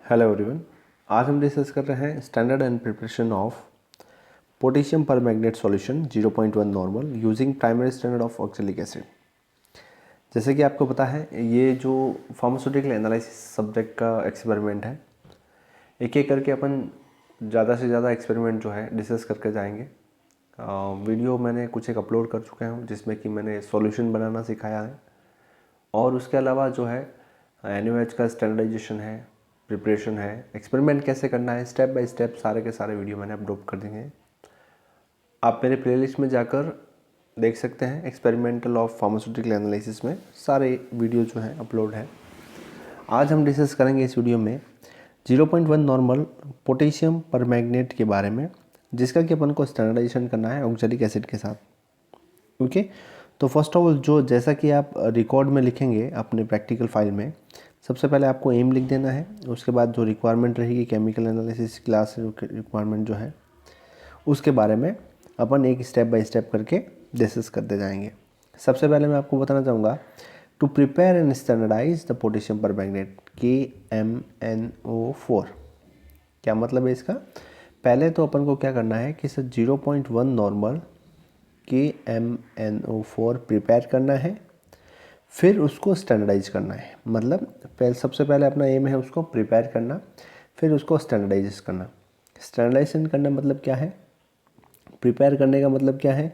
Hello everyone. आज हम discuss कर रहे हैं standard and preparation of potassium permanganate solution 0.1 normal using primary standard of oxalic acid. जैसे कि आपको पता है ये जो फार्मास्यूटिकल एनालिसिस सब्जेक्ट का एक्सपेरिमेंट है, एक एक करके अपन ज़्यादा से ज़्यादा एक्सपेरिमेंट जो है डिस्कस करके जाएंगे। वीडियो मैंने कुछ एक अपलोड कर चुका हूँ जिसमें कि मैंने सॉल्यूशन बनाना सिखाया है, और उसके अलावा जो है NaOH का स्टैंडर्डाइजेशन है, प्रिपरेशन है, एक्सपेरिमेंट कैसे करना है, स्टेप बाय स्टेप सारे के सारे वीडियो मैंने अपलोड कर दिए हैं। आप मेरे प्लेलिस्ट में जाकर देख सकते हैं। एक्सपेरिमेंटल ऑफ फार्मास्यूटिकल एनालिसिस में सारे वीडियो जो हैं अपलोड है। आज हम डिस्कस करेंगे इस वीडियो में 0.1 नॉर्मल पोटेशियम परमैंगनेट के बारे में, जिसका कि अपन को स्टैंडर्डाइजेशन करना है ऑक्सैलिक एसिड के साथ। ओके, तो फर्स्ट ऑफ ऑल जो जैसा कि आप रिकॉर्ड में लिखेंगे अपने प्रैक्टिकल फाइल में, सबसे पहले आपको एम लिख देना है। उसके बाद जो रिक्वायरमेंट रहेगी केमिकल एनालिसिस क्लास रिक्वायरमेंट जो है उसके बारे में अपन एक स्टेप बाय स्टेप करके डिस्कस करते जाएंगे। सबसे पहले मैं आपको बताना चाहूँगा to prepare and standardise the potassium permanganate KMNO4। क्या मतलब है इसका? पहले तो अपन को क्या करना है कि सर 0.1 नॉर्मल KMNO4 प्रिपेयर करना है, फिर उसको स्टैंडर्डाइज करना है। मतलब सबसे पहले अपना एम है उसको प्रिपेयर करना, फिर उसको स्टैंडर्डाइज करना। स्टैंडर्डाइजेशन करना मतलब क्या है? प्रिपेयर करने का मतलब क्या है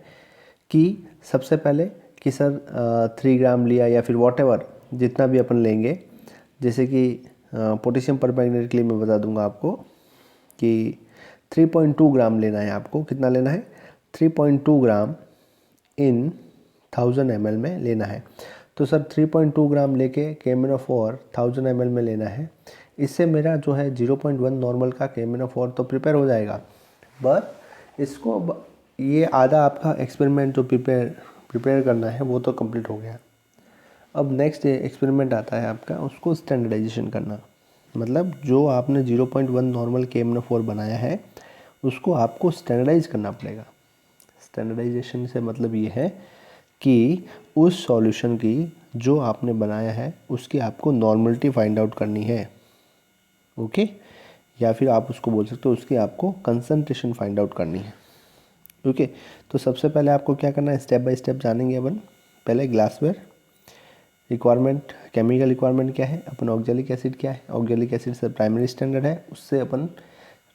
कि सबसे पहले कि सर 3 ग्राम लिया या फिर वॉटेवर जितना भी अपन लेंगे। जैसे कि पोटेशियम परमैंगनेट के लिए मैं बता दूंगा आपको कि 3.2 ग्राम लेना है। आपको कितना लेना है? 3.2 ग्राम इन 1000 ml में लेना है। तो सर 3.2 ग्राम लेके KMNO4 1000 ml में लेना है। इससे मेरा जो है 0.1 नॉर्मल का KMNO4 तो प्रिपेयर हो जाएगा, बट इसको ये आधा आपका एक्सपेरिमेंट जो प्रिपेयर करना है वो तो कंप्लीट हो गया। अब नेक्स्ट एक्सपेरिमेंट आता है आपका उसको स्टैंडर्डाइजेशन करना। मतलब जो आपने 0.1 नॉर्मल KMNO4 बनाया है उसको आपको स्टैंडर्डाइज करना पड़ेगा। स्टैंडर्डाइजेशन से मतलब ये है कि उस सॉल्यूशन की जो आपने बनाया है उसकी आपको नॉर्मलिटी फाइंड आउट करनी है। ओके, या फिर आप उसको बोल सकते हो उसकी आपको कंसंट्रेशन फाइंड आउट करनी है। ओके, तो सबसे पहले आपको क्या करना है, स्टेप बाय स्टेप जानेंगे अपन। पहले ग्लासवेयर रिक्वायरमेंट, केमिकल रिक्वायरमेंट क्या है, अपन ऑक्सैलिक एसिड क्या है। ऑक्सैलिक एसिड से प्राइमरी स्टैंडर्ड है, उससे अपन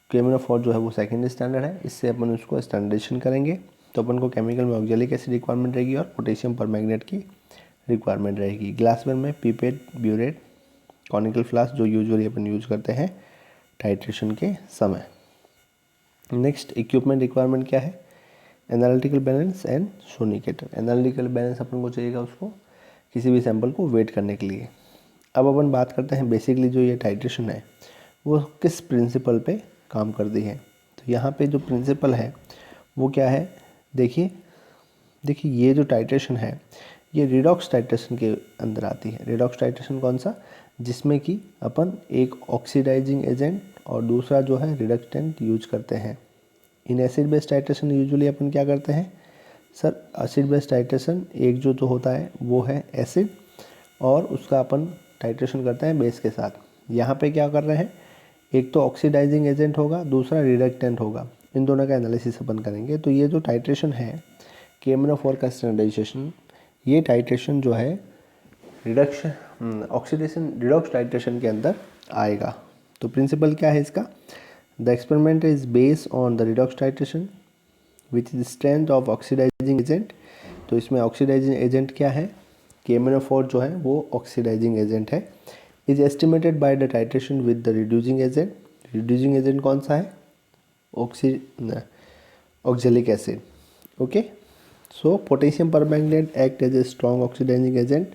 KMNO4 जो है वो सेकेंड स्टैंडर्ड है, इससे अपन उसको स्टैंडर्डाइजेशन करेंगे। तो अपन को केमिकल में ऑक्सैलिक एसिड रिक्वायरमेंट रहेगी और पोटेशियम परमैंगनेट की रिक्वायरमेंट रहेगी। ग्लासवेयर में पीपेट, ब्यूरेट, कॉनिकल फ्लास्क जो यूजुअली अपन यूज करते हैं टाइट्रेशन के समय। नेक्स्ट इक्विपमेंट रिक्वायरमेंट क्या है? Analytical balance and sonicator. Analytical balance अपन को चाहिएगा उसको किसी भी सैंपल को वेट करने के लिए। अब अपन बात करते हैं बेसिकली जो ये टाइट्रेशन है वो किस प्रिंसिपल पे काम करती है। तो यहाँ पे जो प्रिंसिपल है वो क्या है? देखिए ये जो टाइट्रेशन है ये रिडॉक्स टाइट्रेशन के अंदर आती है। रिडॉक्स टाइट्रेशन कौन सा? जिसमें कि अपन एक ऑक्सीडाइजिंग एजेंट और दूसरा जो है रिडक्टेंट यूज करते हैं। In acid base titration usually अपन क्या करते हैं सर? एसिड बेस टाइट्रेशन एक जो होता है वो है एसिड, और उसका अपन टाइट्रेशन करते हैं बेस के साथ। यहाँ पे क्या कर रहे हैं, एक तो ऑक्सीडाइजिंग एजेंट होगा, दूसरा रिडक्टेंट होगा। इन दोनों का एनालिसिस अपन करेंगे। तो ये जो टाइट्रेशन है KMNO4 का स्टैंडर्डाइजेशन, ये टाइट्रेशन जो है रिडक्शन ऑक्सीडेशन रिडॉक्स टाइट्रेशन के अंदर आएगा। तो प्रिंसिपल क्या है इसका? The experiment is based on the redox titration which is strength of oxidising agent. तो इसमें ऑक्सीडाइजिंग एजेंट क्या है? KMNO4 जो है वो ऑक्सीडाइजिंग एजेंट है। Is estimated by the titration with the reducing agent. Reducing agent कौन सा है? Oxalic acid. Okay, so potassium permanganate act as a strong oxidising agent.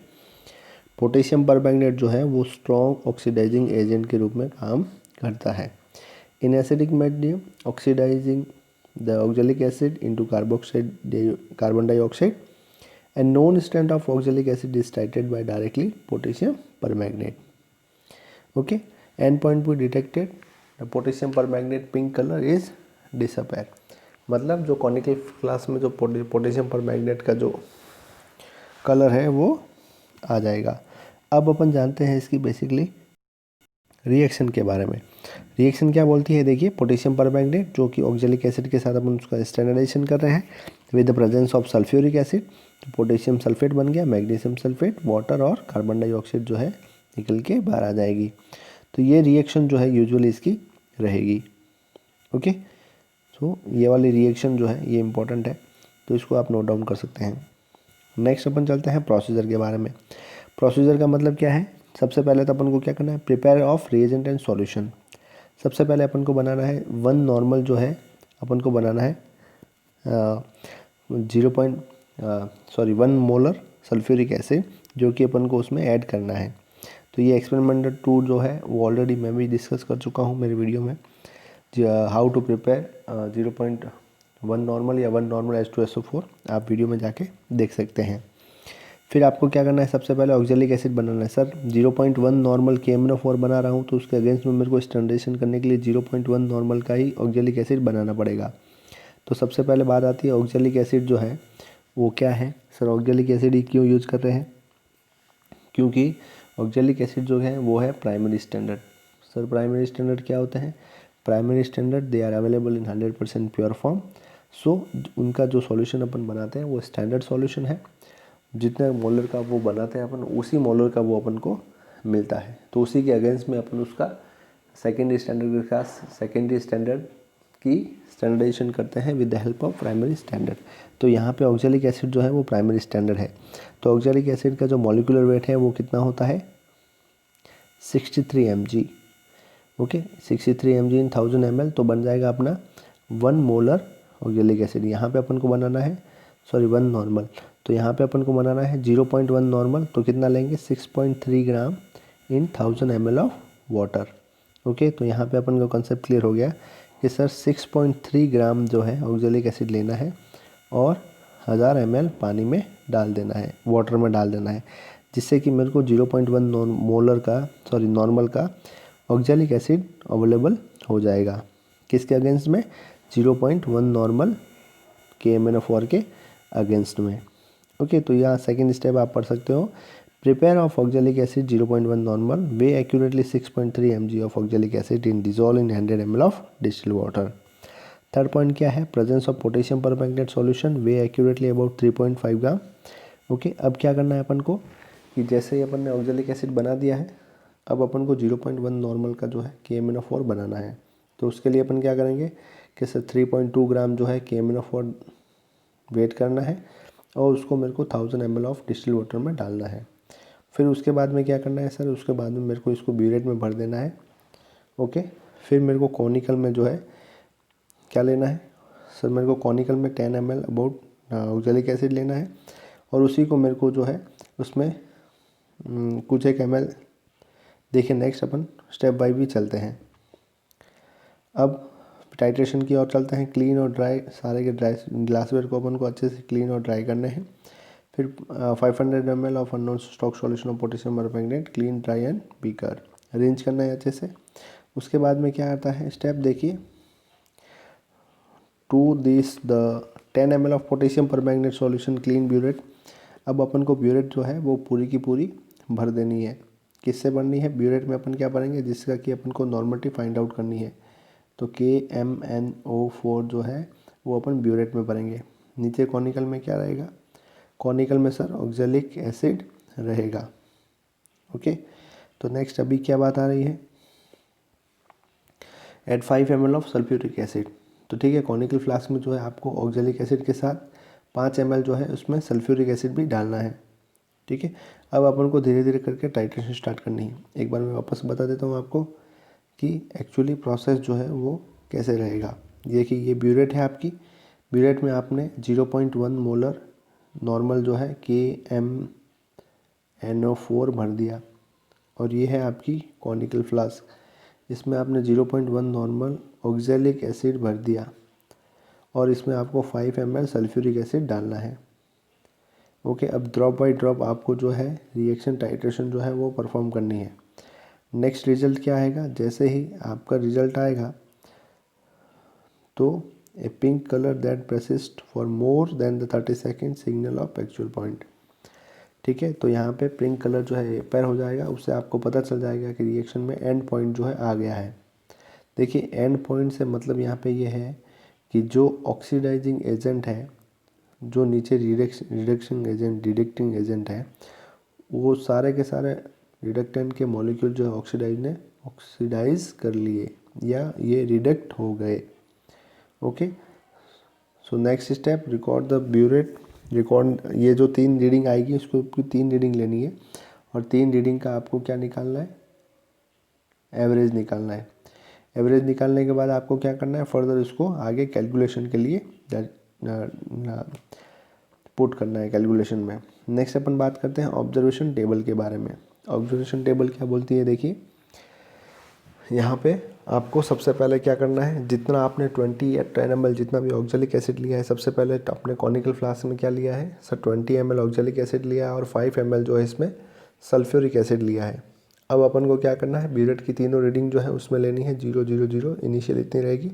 Potassium permanganate जो है वो स्ट्रॉन्ग ऑक्सीडाइजिंग एजेंट के रूप में काम करता है। In acidic medium oxidising the oxalic acid into carbon dioxide and known strength of oxalic acid is titrated by directly potassium permanganate. Okay, endpoint we detected the potassium permanganate pink color is disappear। मतलब जो conical class में जो potassium permanganate का जो colour है वो आ जाएगा। अब अपन जानते हैं इसकी बेसिकली रिएक्शन के बारे में। रिएक्शन क्या बोलती है, देखिए पोटेशियम परमैंगनेट जो कि ऑक्जेलिक एसिड के साथ अपन उसका स्टैंडर्डाइजेशन कर रहे हैं with the presence of sulphuric acid, तो पोटेशियम सल्फेट बन गया, मैग्नीशियम सल्फेट, वाटर और कार्बन डाइऑक्साइड जो है निकल के बाहर आ जाएगी। तो ये रिएक्शन जो है यूजुअली इसकी रहेगी। ओके, सो ये वाली रिएक्शन जो है ये इंपॉर्टेंट है, तो इसको आप नोट डाउन कर सकते हैं। नेक्स्ट अपन चलते हैं प्रोसीजर के बारे में। प्रोसीजर का मतलब क्या है, सबसे पहले तो अपन को क्या करना है, prepare of reagent and solution. सबसे पहले अपन को बनाना है वन नॉर्मल जो है अपन को बनाना है 1 मोलर सल्फ्यूरिक एसिड जो कि अपन को उसमें ऐड करना है। तो ये एक्सपेरिमेंटल 2 जो है वो ऑलरेडी मैं भी डिस्कस कर चुका हूँ मेरे वीडियो में, हाउ टू प्रिपेयर 0.1 नॉर्मल या 1 नॉर्मल H2SO4, आप वीडियो में जाके देख सकते हैं। फिर आपको क्या करना है, सबसे पहले ऑक्जेलिक एसिड बनाना है। सर 0.1 नॉर्मल KMnO4 बना रहा हूँ तो उसके अगेंस्ट में मेरे को स्टैंडर्डाइजेशन करने के लिए 0.1 नॉर्मल का ही ऑक्जेलिक एसिड बनाना पड़ेगा। तो सबसे पहले बात आती है ऑक्जेलिक एसिड जो है वो क्या है। सर ऑक्जेलिक एसिड ही क्यों यूज़ कर रहे हैं, क्योंकि ऑक्जेलिक एसिड जो है वो है primary standard. Sir primary standard क्या होते हैं, primary standard they are available in 100% pure form. So उनका जो सॉल्यूशन अपन बनाते हैं वो स्टैंडर्ड सॉल्यूशन है, जितना मोलर का वो बनाते हैं अपन उसी मोलर का वो अपन को मिलता है। तो उसी के अगेंस्ट में अपन उसका सेकेंडरी स्टैंडर्ड के साथ सेकेंडरी स्टैंडर्ड की स्टैंडर्डाइजेशन करते हैं with the help of primary standard. तो यहाँ पे ऑक्जेलिक एसिड जो है वो प्राइमरी स्टैंडर्ड है। तो ऑक्जेलिक एसिड का जो मॉलिक्यूलर वेट है वो कितना होता है, 63 mg। ओके, 63 mg इन 1000 ml, तो बन जाएगा अपना 1 मोलर ऑक्जेलिक एसिड। यहाँ पे अपन को बनाना है 1 नॉर्मल, तो यहाँ पे अपन को बनाना है 0.1 नॉर्मल, तो कितना लेंगे 6.3 ग्राम इन 1000 ml ऑफ वाटर। ओके, तो यहाँ पे अपन का कॉन्सेप्ट क्लियर हो गया कि सर 6.3 ग्राम जो है ऑक्जेलिक एसिड लेना है और 1000 ml पानी में डाल देना है, वाटर में डाल देना है, जिससे कि मेरे को 0.1 मोलर का नॉर्मल का ऑक्जेलिक एसिड अवेलेबल हो जाएगा। किसके अगेंस्ट में, 0.1 नॉर्मल KMnO4 के अगेंस्ट में। ओके, तो यहाँ सेकेंड स्टेप आप पढ़ सकते हो, prepare of oxalic acid 0.1 normal, way accurately 6.3 mg of oxalic acid in dissolve in 100 ml of distil water. Third point क्या है, presence of potassium permanganate solution, way accurately about 3.5 gram. Okay, अब क्या करना है अपन को कि जैसे ही अपन ने ऑक्जेलिक एसिड बना दिया है, अब अपन को 0.1 नॉर्मल का जो है KMnO4 बनाना है। तो उसके लिए अपन क्या करेंगे कि सर 3.2 ग्राम जो है KMnO4 वेट करना है और उसको मेरे को 1000 ml ऑफ डिस्टिल वाटर में डालना है। फिर उसके बाद में क्या करना है सर, उसके बाद में मेरे को इसको ब्यूरेट में भर देना है। ओके, फिर मेरे को कॉनिकल में जो है क्या लेना है सर, मेरे को कॉनिकल में 10 ml अबाउट ऑक्जेलिक एसिड लेना है और उसी को मेरे को जो है उसमें कुछ एक ml, देखिए नेक्स्ट अपन स्टेप बाय भी चलते हैं। अब टाइट्रेशन की ओर चलते हैं, क्लीन और ड्राई, सारे के ड्राई ग्लासवेयर को अपन को अच्छे से क्लीन और ड्राई करने हैं। फिर 500 ml of unknown stock solution of potassium permanganate, clean dry and beaker, arrange करना है अच्छे से। उसके बाद में क्या आता है स्टेप, देखिए to this the 10 ml of potassium permanganate solution clean burette. अब अपन को ब्यूरेट जो है वो पूरी की पूरी भर देनी है। किससे बननी है, ब्यूरेट में अपन क्या भरेंगे, जिसका कि अपन को नॉर्मलिटी फाइंड आउट करनी है। तो KMnO4 जो है वो अपन ब्यूरेट में भरेंगे। नीचे कॉनिकल में क्या रहेगा, कॉनिकल में सर ऑक्जेलिक एसिड रहेगा। ओके, तो नेक्स्ट अभी क्या बात आ रही है, add 5 ml of sulphuric acid. तो ठीक है, कॉनिकल फ्लास्क में जो है आपको ऑक्जेलिक एसिड के साथ 5 ml जो है उसमें सल्फ्यूरिक एसिड भी डालना है। ठीक है, अब अपन को धीरे धीरे करके टाइट्रेशन स्टार्ट करनी है। एक बार मैं वापस बता देता हूँ आपको कि एक्चुअली प्रोसेस जो है वो कैसे रहेगा। देखिए ये ब्यूरेट है आपकी, ब्यूरेट में आपने 0.1 मोलर नॉर्मल जो है KMnO4 भर दिया और ये है आपकी कॉनिकल फ्लास्क, इसमें आपने 0.1 नॉर्मल ऑक्जेलिक एसिड भर दिया और इसमें आपको 5 ml सल्फ्यूरिक एसिड डालना है। ओके, अब ड्रॉप बाय ड्रॉप आपको जो है रिएक्शन टाइट्रेशन जो है वो परफॉर्म करनी है। नेक्स्ट रिजल्ट क्या आएगा, जैसे ही आपका रिजल्ट आएगा तो a pink colour that persist for more than the 30 second signal of actual point. ठीक है। तो यहाँ पे पिंक कलर जो है पैर हो जाएगा, उससे आपको पता चल जाएगा कि रिएक्शन में एंड पॉइंट जो है आ गया है। देखिए एंड पॉइंट से मतलब यहाँ पे ये है कि जो ऑक्सीडाइजिंग एजेंट है, जो नीचे रिडक्टिंग एजेंट है, वो सारे के सारे रिडक्टेंट के मॉलिक्यूल जो है ऑक्सीडाइज कर लिए या ये रिडक्ट हो गए। Okay, so next step, record the burette. Record, ये जो 3 रीडिंग आएगी उसको 3 रीडिंग लेनी है और 3 रीडिंग का आपको क्या निकालना है, एवरेज निकालना है। एवरेज निकालने के बाद आपको क्या करना है, फर्दर इसको आगे कैलकुलेशन के लिए पुट करना है कैलकुलेशन में। नेक्स्ट अपन बात करते हैं ऑब्जर्वेशन टेबल के बारे में। ऑब्जर्वेशन टेबल क्या बोलती है, देखिए यहाँ पे आपको सबसे पहले क्या करना है, जितना आपने 20 या 10 ml जितना भी ऑक्जेलिक एसिड लिया है, सबसे पहले अपने कॉनिकल फ्लास्क में क्या लिया है सर, 20 ml ऑक्जेलिक एसिड लिया है और 5 ml जो है इसमें सल्फ्यूरिक एसिड लिया है। अब अपन को क्या करना है, ब्यूरेट की तीनों रीडिंग जो है उसमें लेनी है 0 0 0, इनिशियल इतनी रहेगी।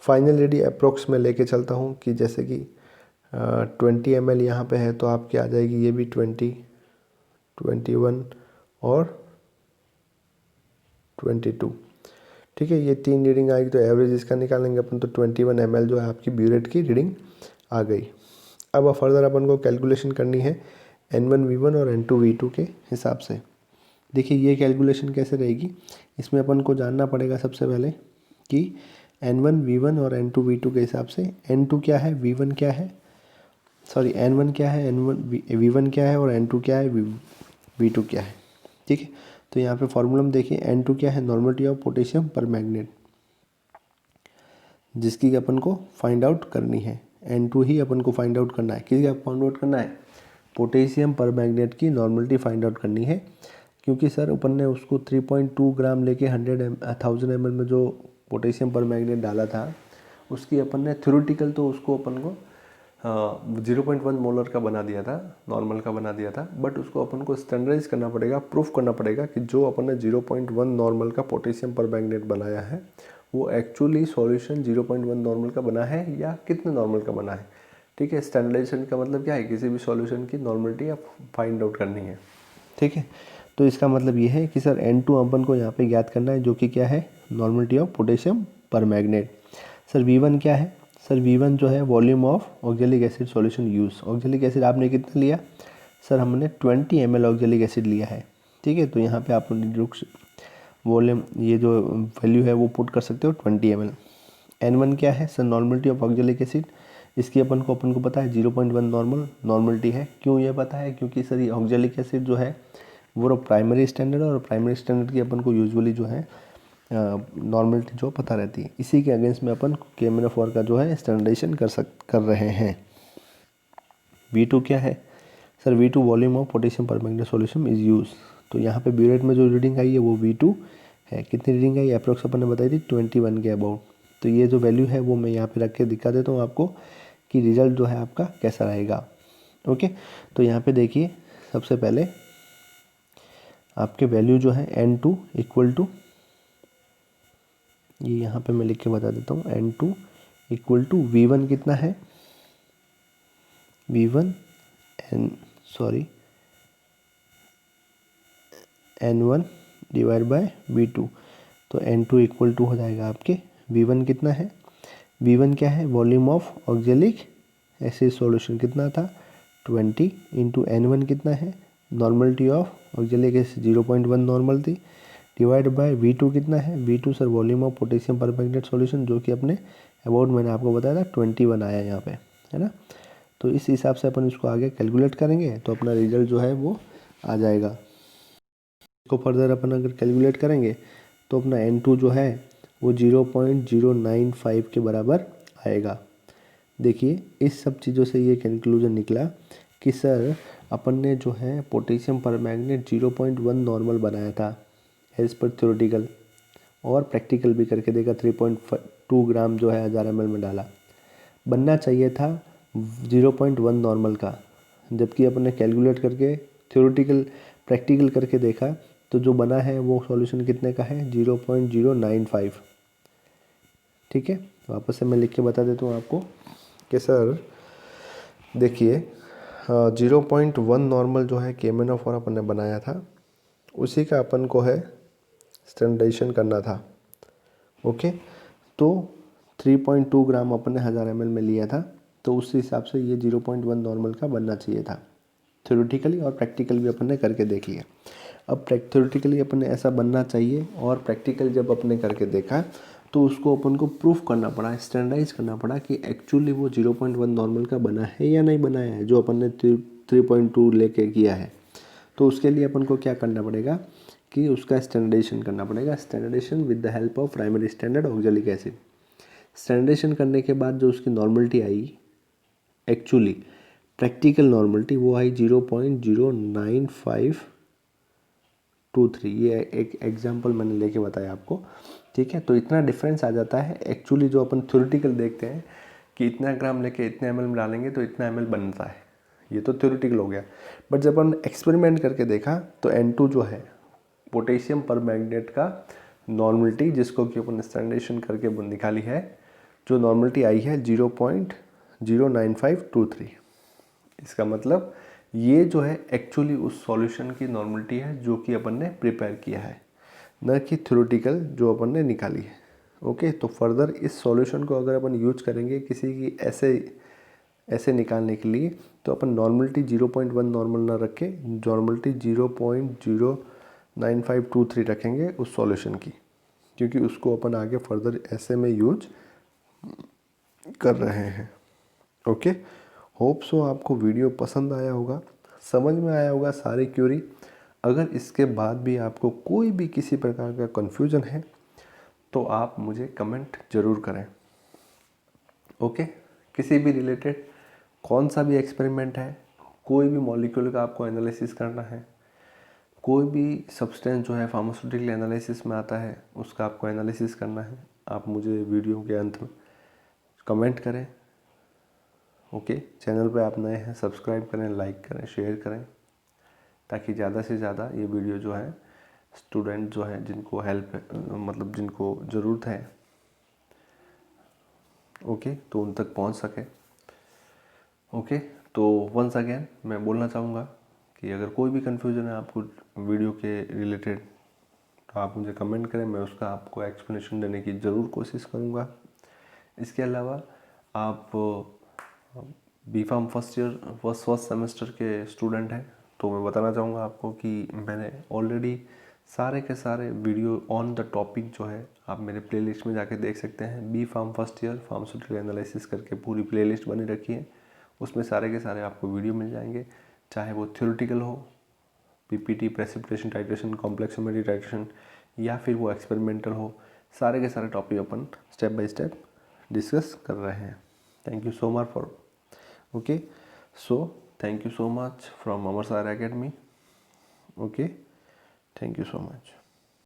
फाइनल रीडिंग अप्रोक्स में लेके चलता हूँ कि जैसे कि 20 ml यहाँ पे है तो आपकी आ जाएगी ये भी 20, 21 और 22। ठीक है, ये 3 रीडिंग आएगी तो एवरेज इसका निकालेंगे अपन, तो 21 ml जो है आपकी ब्यूरेट की रीडिंग आ गई। अब फर्दर अपन को कैलकुलेशन करनी है N1V1 और N2V2 के हिसाब से। देखिए ये कैलकुलेशन कैसे रहेगी, इसमें अपन को जानना पड़ेगा सबसे पहले कि N1V1 और N2V2 के हिसाब से N2 क्या है, V1 क्या है, सॉरी N1 क्या है, V1 क्या है और N2 क्या है, V2 क्या है। ठीक है, तो यहाँ पे फॉर्मूला में देखिए N2 क्या है, नॉर्मलिटी ऑफ पोटेशियम पर मैग्नेट, जिसकी अपन को फाइंड आउट करनी है। N2 ही अपन को फाइंड आउट करना है, किसका फाइंड आउट करना है, पोटेशियम पर मैग्नेट की नॉर्मलिटी फाइंड आउट करनी है। क्योंकि सर अपन ने उसको 3.2 ग्राम लेके 1000 ml में जो पोटेशियम पर मैग्नेट डाला था, उसकी अपन ने थ्योरेटिकल तो उसको अपन को 0.1 मोलर का बना दिया था, नॉर्मल का बना दिया था, बट उसको अपन को स्टैंडर्डाइज करना पड़ेगा, प्रूफ करना पड़ेगा कि जो अपन ने 0.1 नॉर्मल का पोटेशियम पर मैग्नेट बनाया है वो एक्चुअली सॉल्यूशन 0.1 नॉर्मल का बना है या कितने नॉर्मल का बना है। ठीक है, स्टैंडर्डाइजेशन का मतलब क्या है, किसी भी सॉल्यूशन की नॉर्मलिटी आप फाइंड आउट करनी है। ठीक है, तो इसका मतलब ये है कि सर N2 अपन को यहाँ पे ज्ञात करना है, जो कि क्या है, नॉर्मलिटी ऑफ पोटेशियम पर मैग्नेट। सर V1 क्या है, सर V1 जो है volume of oxalic acid solution use. Oxalic acid आपने कितना लिया सर, हमने 20 ml ऑक्जेलिक एसिड लिया है। ठीक है, तो यहाँ पे आप वॉल्यूम ये जो वैल्यू है वो पुट कर सकते हो 20 ml। N1 क्या है sir, normality of oxalic acid, इसकी अपन को पता है 0.1 नॉर्मलिटी है। क्यों ये पता है, क्योंकि सर ये ऑक्जेलिक एसिड जो है वो प्राइमरी स्टैंडर्ड है और प्राइमरी स्टैंडर्ड की अपन को यूजुअली जो है नॉर्मलिटी जो पता रहती है। इसी के अगेंस्ट में अपन KMnO4 का जो है स्टैंडर्डाइजेशन कर रहे हैं। V2 क्या है sir, V2 volume of potassium पर मैग्नेट सॉल्यूशन इज यूज। तो यहाँ पे ब्यूरेट में जो रीडिंग आई है वो V2 है। कितनी रीडिंग आई, अप्रोक्स अपन ने बताई थी 21 के अबाउट। तो ये जो वैल्यू है वो मैं यहाँ पे रख के दिखा देता हूँ आपको कि रिजल्ट जो है आपका कैसा रहेगा। ओके, तो यहाँ पे देखिए सबसे पहले आपके वैल्यू जो है N2 इक्वल टू, ये यहाँ पे मैं लिख के बता देता हूँ, N2 इक्वल टू V1 कितना है, N1 डिवाइड बाय V2। तो N2 इक्वल टू हो जाएगा आपके V1 कितना है, V1 क्या है, volume of oxalic acid solution कितना था 20 इंटू N1 कितना है, normality of oxalic acid 0.1 normal थी, डिवाइड बाय V2 कितना है, V2 sir volume of potassium permanganate solution, जो कि अपने अबाउट मैंने आपको बताया था 21 आया यहाँ पे, है ना। तो इस हिसाब से अपन इसको आगे कैलकुलेट करेंगे तो अपना रिजल्ट जो है वो आ जाएगा। इसको फर्दर अपन अगर कैलकुलेट करेंगे तो अपना N2 जो है वो 0.095 के बराबर आएगा। देखिए इस सब चीज़ों से ये कंक्लूजन निकला कि सर अपन ने जो है पोटेशियम परमैंगनेट 0.1 नॉर्मल बनाया था एज पर थ्योरेटिकल, और प्रैक्टिकल भी करके देखा 3.2 ग्राम जो है 1000 ml में डाला। बनना चाहिए था 0.1 नॉर्मल का, जबकि अपन ने कैलकुलेट करके थ्योरेटिकल प्रैक्टिकल करके देखा तो जो बना है वो सॉल्यूशन कितने का है 0.095। ठीक है, वापस से मैं लिख के बता देता हूँ आपको कि सर देखिए हाँ 0.1 नॉर्मल जो है KMnO4 अपन ने बनाया था, उसी का अपन को है स्टैंडर्डाइजेशन करना था। ओके, तो 3.2 ग्राम अपन ने 1000 ml में लिया था, तो उस हिसाब से ये 0.1 नॉर्मल का बनना चाहिए था। थ्योरेटिकली और प्रैक्टिकल भी अपन ने करके देख लिया। अब थ्योरेटिकली अपन ने ऐसा बनना चाहिए, और प्रैक्टिकल जब अपन ने करके देखा तो उसको अपन को प्रूफ करना पड़ा, स्टैंडर्डाइज करना पड़ा कि एक्चुअली वो 0.1 नॉर्मल का बना है या नहीं बनाया है, जो अपन ने 3.2 लेके किया है। तो उसके लिए अपन को क्या करना पड़ेगा कि उसका स्टैंडर्डाइजेशन करना पड़ेगा। Standardisation with the help of primary standard oxalic acid. Standardisation करने के बाद जो उसकी नॉर्मलिटी आई, एक्चुअली प्रैक्टिकल नॉर्मलिटी, वो आई 0.0952 ये एक एग्जांपल मैंने लेके बताया आपको। ठीक है, तो इतना डिफरेंस आ जाता है। एक्चुअली जो अपन थ्योरेटिकल देखते हैं कि इतना ग्राम लेके इतने ml में डालेंगे तो इतना ml बनता है, ये तो थ्योरेटिकल हो गया। बट जब अपन एक्सपेरिमेंट करके देखा तो N2 जो है पोटेशियम परमैंगनेट का नॉर्मलिटी, जिसको कि अपन स्टैंडर्डाइजेशन करके निकाली है, जो नॉर्मलिटी आई है 0.09523। इसका मतलब ये जो है एक्चुअली उस सॉल्यूशन की नॉर्मलिटी है जो कि अपन ने प्रिपेयर किया है, न कि थ्योरेटिकल जो अपन ने निकाली है। ओके, तो फर्दर इस सॉल्यूशन को अगर अपन यूज करेंगे किसी की ऐसे निकालने के लिए, तो अपन नॉर्मलिटी 0.1 नॉर्मल ना रखें, नॉर्मलिटी 0.09523 रखेंगे उस सॉल्यूशन की, क्योंकि उसको अपन आगे फर्दर ऐसे में यूज कर रहे हैं। ओके, होप सो आपको वीडियो पसंद आया होगा, समझ में आया होगा सारी क्यूरी। अगर इसके बाद भी आपको कोई भी किसी प्रकार का कन्फ्यूज़न है तो आप मुझे कमेंट ज़रूर करें। ओके, किसी भी रिलेटेड कौन सा भी एक्सपेरिमेंट है, कोई भी मॉलिक्यूल का आपको एनालिसिस करना है, कोई भी सब्सटेंस जो है फार्मास्यूटिकल एनालिसिस में आता है उसका आपको एनालिसिस करना है, आप मुझे वीडियो के अंत में कमेंट करें। ओके, चैनल पे आप नए हैं, सब्सक्राइब करें, लाइक करें, शेयर करें, ताकि ज़्यादा से ज़्यादा ये वीडियो जो है स्टूडेंट जो है जिनको हेल्प मतलब जिनको ज़रूरत है, ओके, तो उन तक पहुंच सके। ओके, तो वंस अगेन मैं बोलना चाहूँगा कि अगर कोई भी कन्फ्यूज़न है आपको वीडियो के रिलेटेड तो आप मुझे कमेंट करें, मैं उसका आपको एक्सप्लेनेशन देने की ज़रूर कोशिश करूँगा। इसके अलावा आप B.Pharm फर्स्ट सेमेस्टर के स्टूडेंट हैं तो मैं बताना चाहूँगा आपको कि मैंने ऑलरेडी सारे के सारे वीडियो ऑन द टॉपिक जो है आप मेरे प्लेलिस्ट में जाके देख सकते हैं। B.Pharm first year pharmaceutical analysis करके पूरी प्लेलिस्ट बनी रखी है, उसमें सारे के सारे आपको वीडियो मिल जाएंगे, चाहे वो थ्योरेटिकल हो, PPT प्रेसिपिटेशन टाइट्रेशन, कॉम्प्लेक्सोमेट्री टाइट्रेशन, या फिर वो एक्सपेरिमेंटल हो। सारे के सारे topic upon step by step discuss कर रहे हैं। Thank you so much for okay, so thank you so much from Amar Sir Academy. Okay, thank you so much.